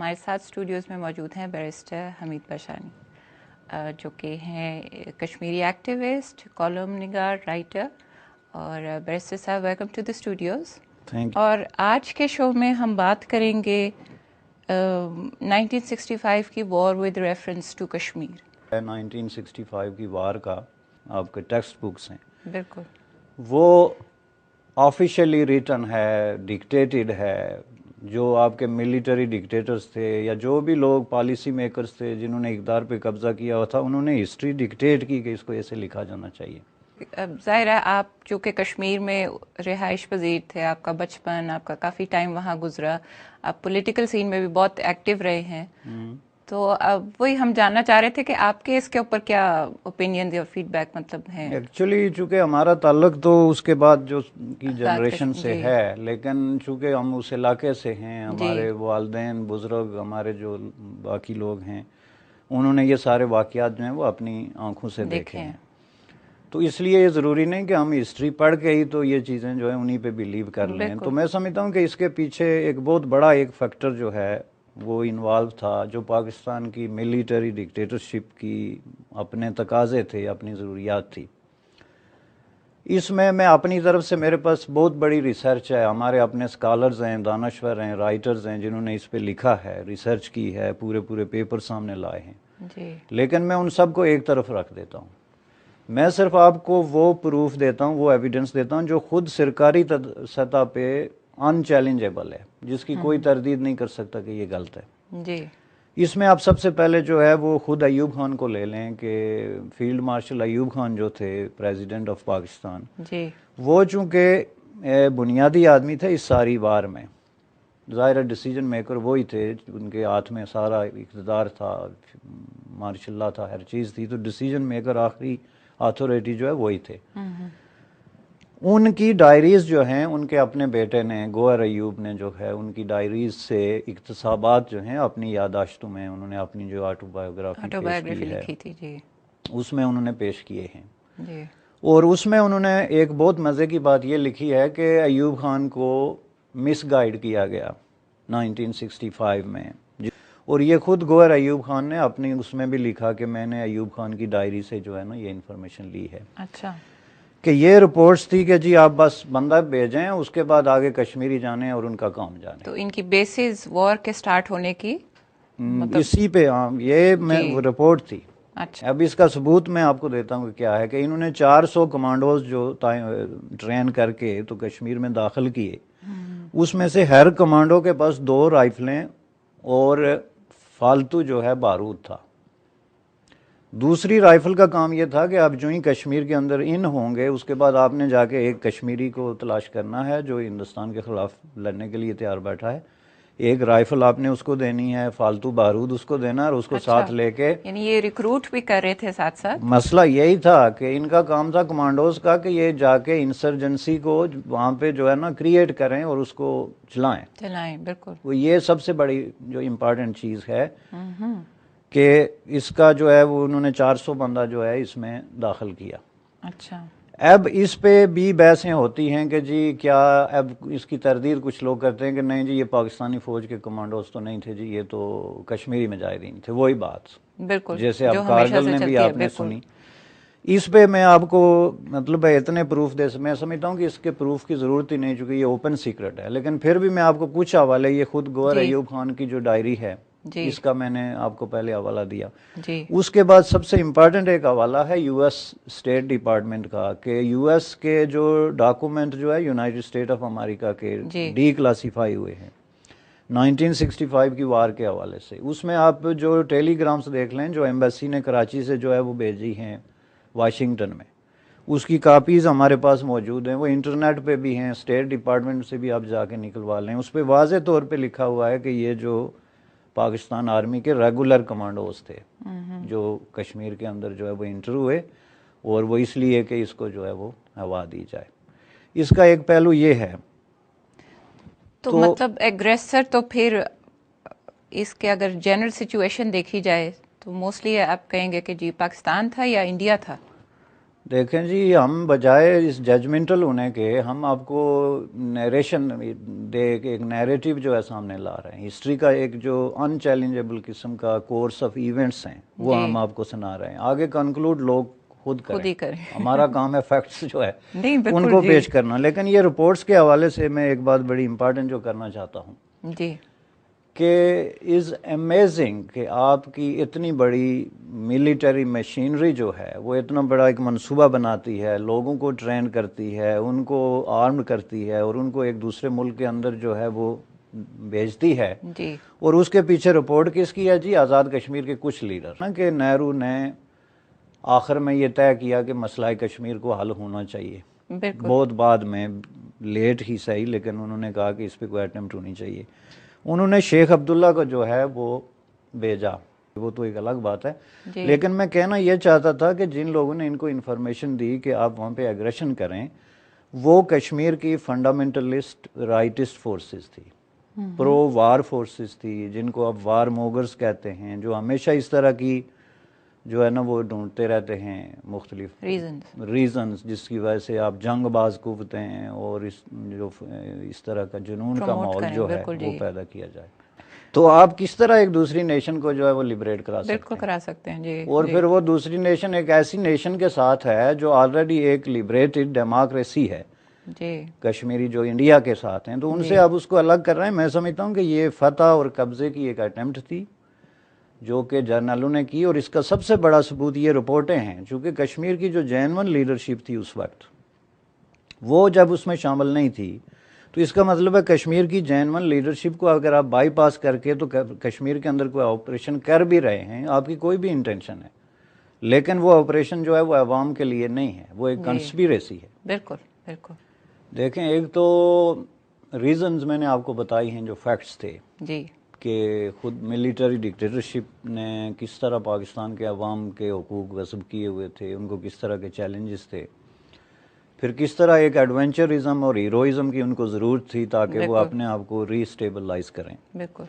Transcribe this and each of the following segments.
ہمارے ساتھ اسٹوڈیوز میں موجود ہیں بیرسٹر حمید باشانی جو کہ ہیں کشمیری ایکٹیوسٹ، کالم نگار، رائٹر. اور بیرسٹر صاحب ویلکم ٹو دی اسٹوڈیوز. اور آج کے شو میں ہم بات کریں گے 1965 کی war with reference to Kashmir. 1965 کی وار کا آپ کے ٹیکسٹ بکس ہیں، بالکل وہ آفیشلی ریٹن ہے، ڈکٹیٹڈ ہے. جو آپ کے ملیٹری ڈکٹیٹرز تھے یا جو بھی لوگ پالیسی میکرز تھے جنہوں نے اقتدار پہ قبضہ کیا ہوا تھا، انہوں نے ہسٹری ڈکٹیٹ کی کہ اس کو ایسے لکھا جانا چاہیے. ظاہر ہے آپ چونکہ کشمیر میں رہائش پذیر تھے، آپ کا بچپن، آپ کا کافی ٹائم وہاں گزرا، آپ پولیٹیکل سین میں بھی بہت ایکٹیو رہے ہیں. تو اب وہی ہم جاننا چاہ رہے تھے کہ آپ کے اس کے اوپر کیا اوپینین یا فیڈ بیک مطلب ہیں. ایکچولی چونکہ ہمارا تعلق تو اس کے بعد جو کی جنریشن سے ہے، لیکن چونکہ ہم اس علاقے سے ہیں، ہمارے والدین بزرگ، ہمارے جو باقی لوگ ہیں، انہوں نے یہ سارے واقعات جو ہیں وہ اپنی آنکھوں سے دیکھے ہیں. تو اس لیے یہ ضروری نہیں کہ ہم ہسٹری پڑھ کے ہی تو یہ چیزیں جو ہیں انہی پہ بلیو کر لیں. تو میں سمجھتا ہوں کہ اس کے پیچھے ایک بہت بڑا ایک فیکٹر جو ہے وہ انوالو تھا، جو پاکستان کی ملیٹری ڈکٹیٹرشپ کی اپنے تقاضے تھے، اپنی ضروریات تھی. اس میں اپنی طرف سے میرے پاس بہت بڑی ریسرچ ہے، ہمارے اپنے اسکالرز ہیں، دانشور ہیں، رائٹرز ہیں جنہوں نے اس پہ لکھا ہے، ریسرچ کی ہے، پورے پیپر سامنے لائے ہیں. لیکن میں ان سب کو ایک طرف رکھ دیتا ہوں. میں صرف آپ کو وہ پروف دیتا ہوں، وہ ایویڈنس دیتا ہوں جو خود سرکاری سطح پہ ان چیلنجیبل ہے، جس کی کوئی تردید نہیں کر سکتا کہ یہ غلط ہے. اس میں آپ سب سے پہلے جو ہے وہ خود ایوب خان کو لے لیں کہ فیلڈ مارشل ایوب خان جو تھے پریزیڈنٹ آف پاکستان، وہ چونکہ بنیادی آدمی تھے اس ساری وار میں، ظاہر ڈیسیجن میکر وہی تھے، ان کے ہاتھ میں سارا اقتدار تھا، مارشل لا تھا، ہر چیز تھی، تو ڈیسیجن میکر آخری اتھارٹی جو ہے وہی تھے. ان کی ڈائریز جو ہیں، ان کے اپنے بیٹے نے گوہر ایوب نے جو ہے ان کی ڈائریز سے اقتصابات جو ہیں اپنی یادداشتوں میں انہوں نے اپنی جو آٹو بایوگرافی پیش کی ہے اس میں انہوں نے پیش کیے ہیں. اور اس میں انہوں نے ایک بہت مزے کی بات یہ لکھی ہے کہ ایوب خان کو مس گائیڈ کیا گیا 1965 میں. اور یہ خود گوہر ایوب خان نے اپنی اس میں بھی لکھا کہ میں نے ایوب خان کی ڈائری سے جو ہے نا یہ انفارمیشن لی ہے. اچھا. کہ یہ رپورٹس تھی کہ جی آپ بس بندہ بھیجیں، اس کے بعد آگے کشمیری جانے اور ان کا کام جانے. تو ان کی بیسز وار کے سٹارٹ ہونے کی اسی پہ یہ میں رپورٹ تھی. اچھا. اب اس کا ثبوت میں آپ کو دیتا ہوں کہ کیا ہے کہ انہوں نے 400 کمانڈوز جو ٹرین کر کے تو کشمیر میں داخل کیے، اس میں سے ہر کمانڈو کے پاس 2 رائفلیں اور فالتو جو ہے بارود تھا. دوسری رائفل کا کام یہ تھا کہ آپ جو ہی کشمیر کے اندر ان ہوں گے، اس کے بعد آپ نے جا کے ایک کشمیری کو تلاش کرنا ہے جو ہندوستان کے خلاف لڑنے کے لیے تیار بیٹھا ہے. ایک رائفل آپ نے اس کو دینی ہے، فالتو بارود اس کو دینا، اور اس کو ساتھ لے کے، یعنی یہ ریکروٹ بھی کر رہے تھے ساتھ ساتھ. مسئلہ یہی تھا کہ ان کا کام تھا کمانڈوز کا کہ یہ جا کے انسرجنسی کو وہاں پہ جو ہے نا کریٹ کریں اور اس کو چلائیں. بالکل. وہ یہ سب سے بڑی جو امپارٹنٹ چیز ہے کہ اس کا جو ہے وہ انہوں نے 400 بندہ جو ہے اس میں داخل کیا. اچھا. اب اس پہ بھی بحثیں ہوتی ہیں کہ جی کیا، اب اس کی تردید کچھ لوگ کرتے ہیں کہ نہیں جی یہ پاکستانی فوج کے کمانڈوز تو نہیں تھے جی، یہ تو کشمیری مجاہدین تھے. وہی بات بالکل جیسے اب کارگل میں بھی آپ نے سنی. اس پہ میں آپ کو مطلب ہے اتنے پروف میں سمجھتا ہوں کہ اس کے پروف کی ضرورت ہی نہیں، چونکہ یہ اوپن سیکرٹ ہے. لیکن پھر بھی میں آپ کو کچھ حوالے، یہ خود گوہر ایوب خان کی جو ڈائری ہے اس کا میں نے آپ کو پہلے حوالہ دیا. اس کے بعد سب سے امپارٹنٹ ایک حوالہ ہے یو ایس اسٹیٹ ڈپارٹمنٹ کا، کہ یو ایس کے جو ڈاکومنٹ جو ہے یونائٹڈ اسٹیٹ آف امریکہ کے ڈی کلاسیفائی ہوئے ہیں 1965 کی وار کے حوالے سے. اس میں آپ جو ٹیلی گرامس دیکھ لیں جو ایمبیسی نے کراچی سے جو ہے وہ بھیجی ہیں واشنگٹن میں، اس کی کاپیز ہمارے پاس موجود ہیں، وہ انٹرنیٹ پہ بھی ہیں، اسٹیٹ ڈپارٹمنٹ سے بھی آپ جا کے نکلوا لیں. اس پہ واضح طور پہ لکھا ہوا ہے کہ یہ جو پاکستان آرمی کے ریگولر کمانڈوز تھے جو کشمیر کے اندر جو ہے وہ انٹر ہوئے، اور وہ اس لیے کہ اس کو جو ہے وہ ہوا دی جائے. اس کا ایک پہلو یہ ہے. تو مطلب ایگریسر تو پھر اس کے اگر جنرل سچویشن دیکھی جائے تو موسٹلی آپ کہیں گے کہ جی پاکستان تھا یا انڈیا تھا؟ دیکھیں جی، ہم بجائے اس ججمنٹل ہونے کے ہم آپ کو نیریشن دے کے ایک نیریٹو جو ہے سامنے لا رہے ہیں، ہسٹری کا ایک جو ان چیلنجیبل قسم کا کورس آف ایونٹس ہیں وہ ہم آپ کو سنا رہے ہیں. آگے کنکلوڈ لوگ خود کریں. ہمارا کام ہے فیکٹس جو ہے نہیں ان بالکل کو جی پیش کرنا. لیکن یہ رپورٹس کے حوالے سے میں ایک بات بڑی امپارٹنٹ جو کرنا چاہتا ہوں جی کہ از امیزنگ کہ آپ کی اتنی بڑی ملٹری مشینری جو ہے وہ اتنا بڑا ایک منصوبہ بناتی ہے، لوگوں کو ٹرین کرتی ہے، ان کو آرم کرتی ہے اور ان کو ایک دوسرے ملک کے اندر جو ہے وہ بھیجتی ہے. جی اور اس کے پیچھے رپورٹ کس کی ہے جی؟ آزاد کشمیر کے کچھ لیڈر کہ نہرو نے آخر میں یہ طے کیا کہ مسئلہ کشمیر کو حل ہونا چاہیے. بالکل بہت بعد میں، لیٹ ہی صحیح، لیکن انہوں نے کہا کہ اس پہ کوئی اٹیمپٹ ہونی چاہیے. انہوں نے شیخ عبداللہ کو جو ہے وہ بھیجا، وہ تو ایک الگ بات ہے. جی لیکن میں کہنا یہ چاہتا تھا کہ جن لوگوں نے ان کو انفارمیشن دی کہ آپ وہاں پہ ایگریشن کریں، وہ کشمیر کی فنڈامنٹلسٹ رائٹسٹ فورسز تھی، پرو وار فورسز تھی، جن کو اب وار موگرز کہتے ہیں، جو ہمیشہ اس طرح کی جو ہے نا وہ ڈھونڈتے رہتے ہیں مختلف ریزنز جس کی وجہ سے آپ جنگ باز قوتیں اور اس طرح کا جنون کا ماحول جو ہے وہ پیدا کیا جائے. تو آپ کس طرح ایک دوسری نیشن کو جو ہے وہ لبریٹ کرا سکتے ہیں؟ بالکل کرا سکتے ہیں جی. اور پھر وہ دوسری نیشن ایک ایسی نیشن کے ساتھ ہے جو آلریڈی ایک لبریٹڈ ڈیموکریسی ہے جی کشمیری، جو انڈیا کے ساتھ ہیں، تو ان سے آپ اس کو الگ کر رہے ہیں. میں سمجھتا ہوں کہ یہ فتح اور قبضے کی ایک اٹیمپٹ تھی جو کہ جرنلوں نے کی، اور اس کا سب سے بڑا ثبوت یہ رپورٹیں ہیں. چونکہ کشمیر کی جو جینون لیڈرشپ تھی اس وقت، وہ جب اس میں شامل نہیں تھی، تو اس کا مطلب ہے کشمیر کی جینون لیڈرشپ کو اگر آپ بائی پاس کر کے تو کشمیر کے اندر کوئی آپریشن کر بھی رہے ہیں، آپ کی کوئی بھی انٹینشن ہے، لیکن وہ آپریشن جو ہے وہ عوام کے لیے نہیں ہے، وہ ایک کنسپیریسی ہے. بالکل بالکل. دیکھیں، ایک تو ریزنز میں نے آپ کو بتائی ہیں جو فیکٹس تھے جی کہ خود ملٹری ڈکٹیٹرشپ نے کس طرح پاکستان کے عوام کے حقوق غصب کیے ہوئے تھے، ان کو کس طرح کے چیلنجز تھے، پھر کس طرح ایک ایڈونچرزم اور ہیروئزم کی ان کو ضرورت تھی تاکہ وہ اپنے آپ کو ری اسٹیبلائز کریں. بالکل.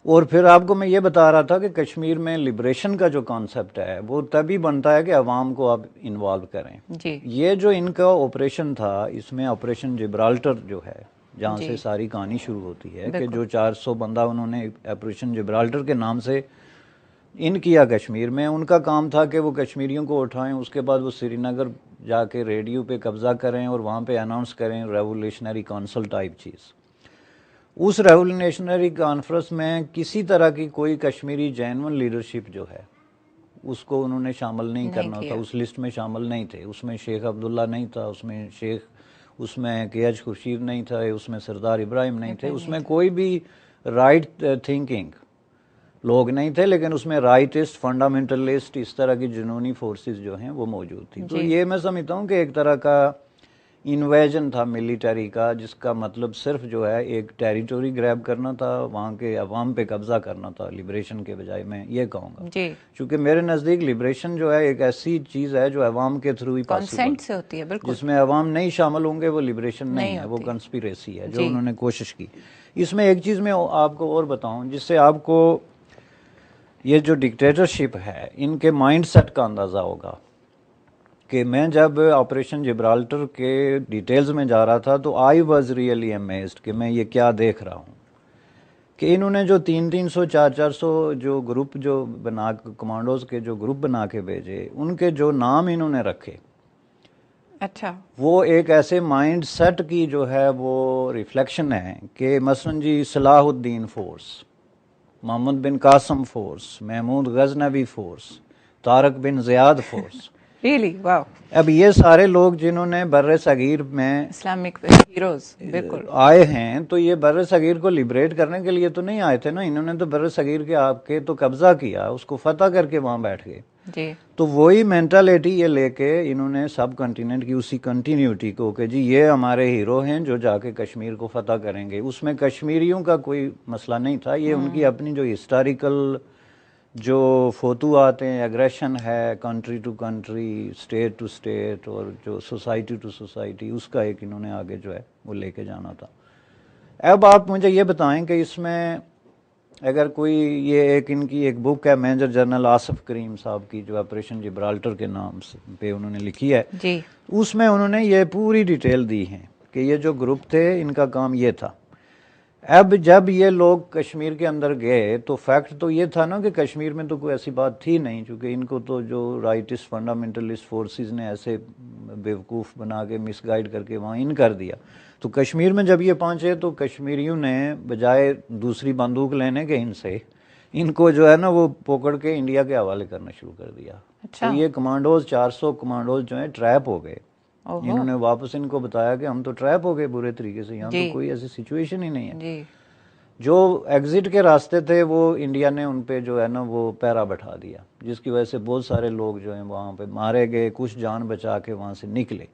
اور پھر آپ کو میں یہ بتا رہا تھا کہ کشمیر میں لبریشن کا جو کانسیپٹ ہے وہ تبھی بنتا ہے کہ عوام کو آپ انوالو کریں. جی یہ جو ان کا آپریشن تھا، اس میں آپریشن جبرالٹر جو ہے جہاں سے ساری کہانی شروع ہوتی ہے کہ جو 400 بندہ انہوں نے آپریشن جبرالٹر کے نام سے ان کیا کشمیر میں، ان کا کام تھا کہ وہ کشمیریوں کو اٹھائیں، اس کے بعد وہ سری نگر جا کے ریڈیو پہ قبضہ کریں اور وہاں پہ اناؤنس کریں ریولیوشنری کونسل ٹائپ چیز. اس ریولیوشنری کانفرنس میں کسی طرح کی کوئی کشمیری جینون لیڈرشپ جو ہے اس کو انہوں نے شامل نہیں کرنا تھا، اس لسٹ میں شامل نہیں تھے. اس میں شیخ عبداللہ نہیں تھا، اس میں کے ایچ خورشید نہیں تھا، اس میں سردار ابراہیم نہیں تھے، اس میں کوئی بھی رائٹ تھنکنگ لوگ نہیں تھے، لیکن اس میں رائٹسٹ، فنڈامنٹلسٹ، اس طرح کی جنونی فورسز جو ہیں وہ موجود تھی. تو یہ میں سمجھتا ہوں کہ ایک طرح کا انویژن تھا ملٹری کا، جس کا مطلب صرف جو ہے ایک ٹیریٹوری گریب کرنا تھا، وہاں کے عوام پہ قبضہ کرنا تھا، لبریشن کے بجائے. میں یہ کہوں گا چونکہ میرے نزدیک لبریشن جو ہے ایک ایسی چیز ہے جو عوام کے تھرو ہی پاسبل سے ہوتی ہے. بالکل. جس میں عوام نہیں شامل ہوں گے وہ لبریشن نہیں ہے، وہ کنسپیریسی ہے جو انہوں نے کوشش کی. اس میں ایک چیز میں آپ کو اور بتاؤں جس سے آپ کو یہ جو ڈکٹیٹرشپ ہے ان کے مائنڈ سیٹ کا اندازہ ہوگا کہ میں جب آپریشن جبرالٹر کے ڈیٹیلز میں جا رہا تھا تو آئی واز ریئلی امیزڈ کہ میں یہ کیا دیکھ رہا ہوں کہ انہوں نے جو 300 400 جو گروپ جو بنا کمانڈوز کے جو گروپ بنا کے بھیجے، ان کے جو نام انہوں نے رکھے، اچھا، وہ ایک ایسے مائنڈ سیٹ کی جو ہے وہ ریفلیکشن ہے کہ مثلا جی صلاح الدین فورس، محمد بن قاسم فورس، محمود غزنوی فورس، طارق بن زیاد فورس. ریئلی واو. اب یہ سارے لوگ جنہوں نے بر صغیر میں اسلامک ہیروز بالکل آئے ہیں، تو یہ بر صغیر کو لبریٹ کرنے کے لیے تو نہیں آئے تھے نا، انہوں نے تو بر صغیر کے آپ کے تو قبضہ کیا، اس کو فتح کر کے وہاں بیٹھ گئے. جی تو وہی مینٹالٹی یہ لے کے انہوں نے سب کنٹیننٹ کی اسی کنٹینیوٹی کو کہ جی یہ ہمارے ہیرو ہیں جو جا کے کشمیر کو فتح کریں گے. اس میں کشمیریوں کا کوئی مسئلہ نہیں تھا، یہ ان کی اپنی جو ہسٹوریکل جو فتوحات ہیں، ایگریشن ہے country to country, state to state, اور جو سوسائٹی ٹو سوسائٹی، اس کا ایک انہوں نے آگے جو ہے وہ لے کے جانا تھا. اب آپ مجھے یہ بتائیں کہ اس میں اگر کوئی یہ ان کی ایک بک ہے میجر جنرل آصف کریم صاحب کی جو آپریشن جبرالٹر کے نام پہ انہوں نے لکھی ہے جی، اس میں انہوں نے یہ پوری ڈیٹیل دی ہے کہ یہ جو گروپ تھے ان کا کام یہ تھا. اب جب یہ لوگ کشمیر کے اندر گئے تو فیکٹ تو یہ تھا نا کہ کشمیر میں تو کوئی ایسی بات تھی نہیں، چونکہ ان کو تو جو رائٹسٹ فنڈامنٹلسٹ فورسز نے ایسے بیوقوف بنا کے مس گائیڈ کر کے وہاں ان کر دیا. تو کشمیر میں جب یہ پہنچے تو کشمیریوں نے بجائے دوسری بندوق لینے کے ان کو جو ہے نا وہ پکڑ کے انڈیا کے حوالے کرنا شروع کر دیا. تو یہ کمانڈوز 400 کمانڈوز جو ہیں ٹریپ ہو گئے. انہوں نے واپس ان کو بتایا کہ ہم تو ٹریپ ہو گئے برے طریقے سے، یہاں تو کوئی ایسی سچویشن ہی نہیں ہے. جو ایگزٹ کے راستے تھے وہ انڈیا نے ان پہ جو ہے نا وہ پیرا بٹھا دیا، جس کی وجہ سے بہت سارے لوگ جو ہیں وہاں پہ مارے گئے، کچھ جان بچا کے وہاں سے نکلے.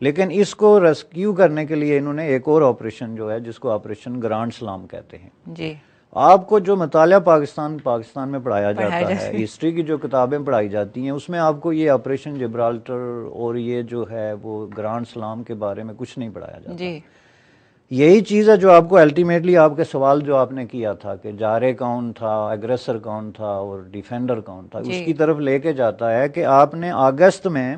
لیکن اس کو ریسکیو کرنے کے لیے انہوں نے ایک اور آپریشن جو ہے جس کو آپریشن گرانڈ سلام کہتے ہیں. جی، آپ کو جو مطالعہ پاکستان میں پڑھایا جاتا ہے، ہسٹری کی جو کتابیں پڑھائی جاتی ہیں اس میں آپ کو یہ آپریشن جبرالٹر اور یہ جو ہے وہ گرانڈ سلام کے بارے میں کچھ نہیں پڑھایا جاتا. جی، یہی چیز ہے جو آپ کو الٹیمیٹلی آپ کے سوال جو آپ نے کیا تھا کہ جارے کون تھا، ایگریسر کون تھا اور ڈیفینڈر کون تھا، اس کی طرف لے کے جاتا ہے کہ آپ نے اگست میں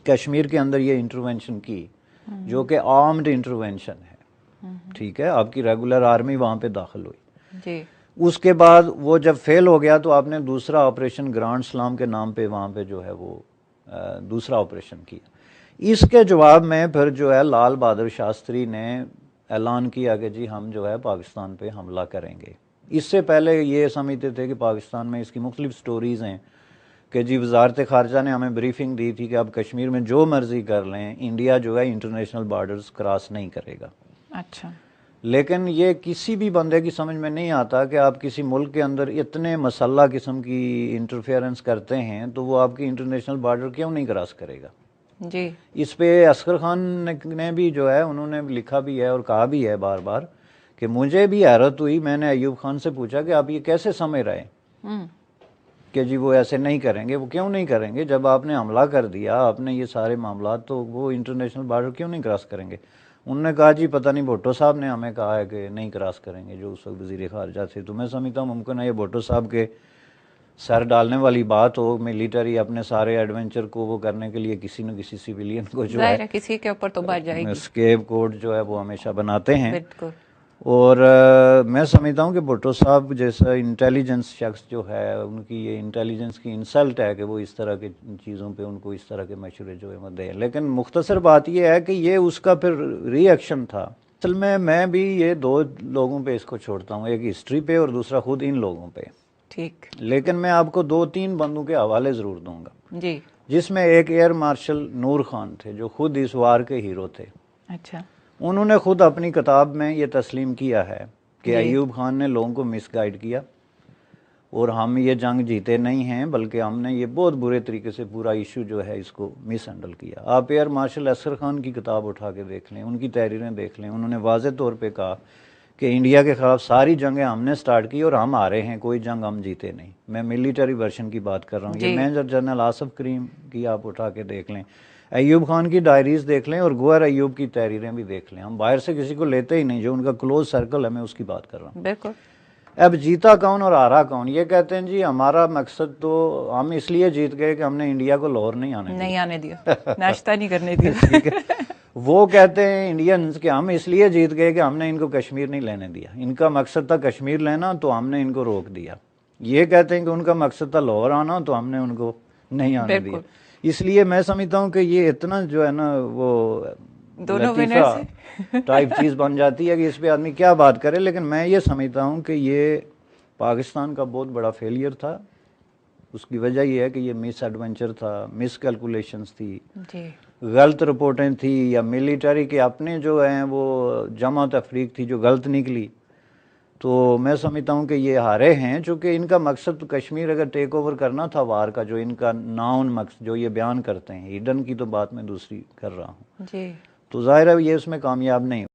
کشمیر کے اندر یہ انٹروینشن کی جو کہ آرمڈ انٹروینشن ہے. ٹھیک ہے، آپ کی ریگولر آرمی وہاں پہ داخل ہوئی. جی، اس کے بعد وہ جب فیل ہو گیا تو آپ نے دوسرا آپریشن گرانڈ سلام کے نام پہ وہاں پہ جو ہے وہ دوسرا آپریشن کیا. اس کے جواب میں پھر جو ہے لال بہادر شاستری نے اعلان کیا کہ جی ہم جو ہے پاکستان پہ حملہ کریں گے. اس سے پہلے یہ سمجھتے تھے کہ پاکستان میں اس کی مختلف سٹوریز ہیں کہ جی وزارت خارجہ نے ہمیں بریفنگ دی تھی کہ آپ کشمیر میں جو مرضی کر لیں، انڈیا جو ہے انٹرنیشنل بارڈرز کراس نہیں کرے گا. اچھا. لیکن یہ کسی بھی بندے کی سمجھ میں نہیں آتا کہ آپ کسی ملک کے اندر اتنے مسلح قسم کی انٹرفیئرنس کرتے ہیں تو وہ آپ کی انٹرنیشنل بارڈر کیوں نہیں کراس کرے گا. جی، اس پہ اصغر خان نے بھی جو ہے انہوں نے لکھا بھی ہے اور کہا بھی ہے بار بار کہ مجھے بھی حیرت ہوئی. میں نے ایوب خان سے پوچھا کہ آپ یہ کیسے سمجھ رہے ہیں کہ جی وہ ایسے نہیں کریں گے. وہ کیوں نہیں کریں گے؟ جب آپ نے حملہ کر دیا، آپ نے یہ سارے معاملات، تو وہ انٹرنیشنل بارڈر کیوں نہیں کراس کریں گے؟ انہوں نے کہا جی پتہ نہیں بھٹو صاحب نے ہمیں کہا ہے کہ نہیں کراس کریں گے، جو اس وقت وزیر خارجہ تھے. تو میں سمجھتا ہوں ممکن ہے یہ بھٹو صاحب کے سر ڈالنے والی بات ہو. ملیٹری اپنے سارے ایڈونچر کو وہ کرنے کے لیے کسی نہ کسی سویلین کو جو ہے کسی کے اوپر تو بات جائے گی، اسکیپ کوڈ جو ہے وہ ہمیشہ بناتے ہیں. بالکل. اور میں سمجھتا ہوں کہ بھٹو صاحب جیسا انٹیلیجنس شخص جو ہے، ان کی یہ انٹیلیجنس کی انسلٹ ہے کہ وہ اس طرح کی چیزوں پہ ان کو اس طرح کے مشورے جو ہے دیں. لیکن مختصر بات یہ ہے کہ یہ اس کا پھر ری ایکشن تھا. اصل میں بھی یہ دو لوگوں پہ اس کو چھوڑتا ہوں، ایک ہسٹری پہ اور دوسرا خود ان لوگوں پہ. ٹھیک. لیکن میں آپ کو 2-3 بندوں کے حوالے ضرور دوں گا. جی. جس میں ایک ایئر مارشل نور خان تھے جو خود اس وار کے ہیرو تھے. اچھا. انہوں نے خود اپنی کتاب میں یہ تسلیم کیا ہے کہ ایوب خان نے لوگوں کو مس گائیڈ کیا اور ہم یہ جنگ جیتے نہیں ہیں، بلکہ ہم نے یہ بہت برے طریقے سے پورا ایشو جو ہے اس کو مس ہینڈل کیا. آپ ایئر مارشل اصغر خان کی کتاب اٹھا کے دیکھ لیں، ان کی تحریریں دیکھ لیں. انہوں نے واضح طور پہ کہا کہ انڈیا کے خلاف ساری جنگیں ہم نے سٹارٹ کی اور ہم ہارے ہیں، کوئی جنگ ہم جیتے نہیں. میں ملٹری ورشن کی بات کر رہا ہوں. یہ میجر جنرل آصف کریم کی آپ اٹھا کے دیکھ لیں، ایوب خان کی ڈائریز دیکھ لیں اور گوہر ایوب کی تحریریں بھی دیکھ لیں. ہم باہر سے کسی کو لیتے ہی نہیں، جو ان کا کلوز سرکل ہے میں اس کی بات کر رہا ہوں. بالکل. اب جیتا کون اور ہارا کون؟ یہ کہتے ہیں جی ہمارا مقصد تو ہم اس لیے جیت گئے کہ ہم نے انڈیا کو لاہور نہیں آنے دیا، ناشتہ نہیں کرنے دیا. ٹھیک ہے. وہ کہتے ہیں انڈینز کہ ہم اس لیے جیت گئے کہ ہم نے ان کو کشمیر نہیں لینے دیا. ان کا مقصد تھا کشمیر لینا تو ہم نے ان کو روک دیا. یہ کہتے ہیں کہ ان کا مقصد تھا لاہور آنا تو ہم نے ان کو نہیں آنے دیا. اس لیے میں سمجھتا ہوں کہ یہ اتنا جو ہے نا وہ لطیفہ ٹائپ چیز بن جاتی ہے کہ اس پہ آدمی کیا بات کرے. لیکن میں یہ سمجھتا ہوں کہ یہ پاکستان کا بہت بڑا فیلئر تھا. اس کی وجہ یہ ہے کہ یہ مس ایڈونچر تھا، مس کیلکولیشنز تھی، غلط رپورٹیں تھی، یا ملٹری کے اپنے جو ہیں وہ جمع تفریق تھی جو غلط نکلی. تو میں سمجھتا ہوں کہ یہ ہارے ہیں، چونکہ ان کا مقصد کشمیر اگر ٹیک اوور کرنا تھا وار کا، جو ان کا ناؤن مقصد جو یہ بیان کرتے ہیں، ہیڈن کی تو بات میں دوسری کر رہا ہوں، تو ظاہر ہے یہ اس میں کامیاب نہیں